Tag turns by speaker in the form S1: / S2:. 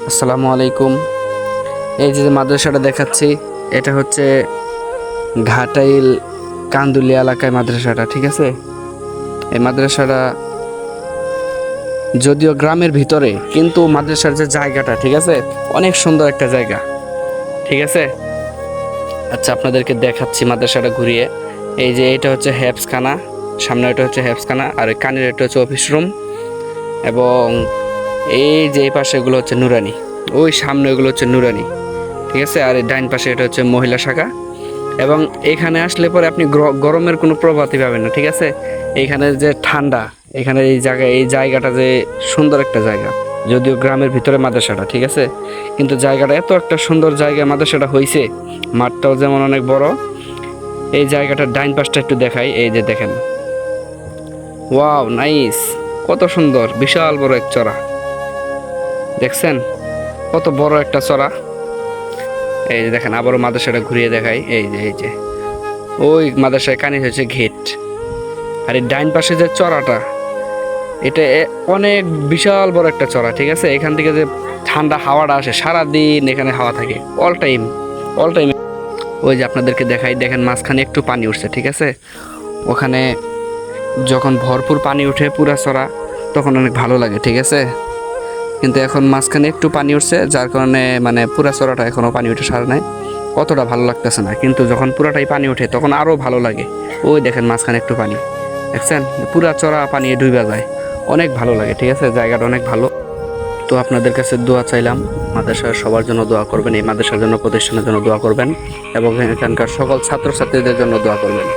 S1: আসসালামু আলাইকুম। এই যে মাদ্রাসাটা দেখাচ্ছি, এটা হচ্ছে ঘাটাইল কান্দুলিয়া এলাকায় মাদ্রাসাটা, ঠিক আছে। এই মাদ্রাসাটা যদিও গ্রামের ভিতরে, কিন্তু মাদ্রাসার যে জায়গাটা, ঠিক আছে, অনেক সুন্দর একটা জায়গা, ঠিক আছে। আচ্ছা, আপনাদেরকে দেখাচ্ছি মাদ্রাসাটা ঘুরিয়ে। এই যে এটা হচ্ছে হেফজখানা, সামনে এটা হচ্ছে হেফজখানা, আর ওই কানের এটা হচ্ছে অফিস রুম, এবং এই যে এই পাশে এগুলো হচ্ছে নুরানি, ওই সামনে এগুলো হচ্ছে নুরানি, ঠিক আছে। আর এই ডাইন পাশে এটা হচ্ছে মহিলা শাখা। এবং এখানে আসলে পরে আপনি গরমের কোনো প্রভাবই পাবেন না, ঠিক আছে। এইখানে যে ঠান্ডা, এখানে এই জায়গাটা যে সুন্দর একটা জায়গা, যদিও গ্রামের ভিতরে মাদ্রাসাটা, ঠিক আছে, কিন্তু জায়গাটা এত একটা সুন্দর জায়গা মাদ্রাসাটা হয়েছে। মাঠটাও যেমন অনেক বড়। এই জায়গাটার ডাইন পাশটা একটু দেখাই, এই যে দেখেন, ওয়াও নাইস, কত সুন্দর, বিশাল বড় এক চড়া, দেখছেন কত বড় একটা চড়া। এই যে দেখেন, আবারও মাদ্রাসাটা ঘুরিয়ে দেখাই, এই যে ওই মাদ্রাসায় কানি হচ্ছে ঘেট। আর এই ডাইন পাশে যে চড়াটা, এটা অনেক বিশাল বড় একটা চড়া, ঠিক আছে। এখান থেকে যে ঠান্ডা হাওয়াটা আসে, সারাদিন এখানে হাওয়া থাকে, অল টাইম অল টাইম। ওই যে আপনাদেরকে দেখাই, দেখেন মাঝখানে একটু পানি উঠছে, ঠিক আছে। ওখানে যখন ভরপুর পানি উঠে পুরা চড়া, তখন অনেক ভালো লাগে, ঠিক আছে। কিন্তু এখন মাঝখানে একটু পানি উঠছে, যার কারণে মানে পুরা চড়াটা এখনও পানি উঠে সারে নাই, অতটা ভালো লাগতেছে না। কিন্তু যখন পুরাটাই পানি ওঠে তখন আরও ভালো লাগে। ওই দেখেন মাঝখানে একটু পানি, দেখছেন, পুরা চড়া পানি ডুবে যায়, অনেক ভালো লাগে, ঠিক আছে। জায়গাটা অনেক ভালো। তো আপনাদের কাছে দোয়া চাইলাম, মাদ্রাসার সবার জন্য দোয়া করবেন, এই মাদ্রাসার জন্য, প্রতিষ্ঠানের জন্য দোয়া করবেন, এবং এখানকার সকল ছাত্রছাত্রীদের জন্য দোয়া করবেন।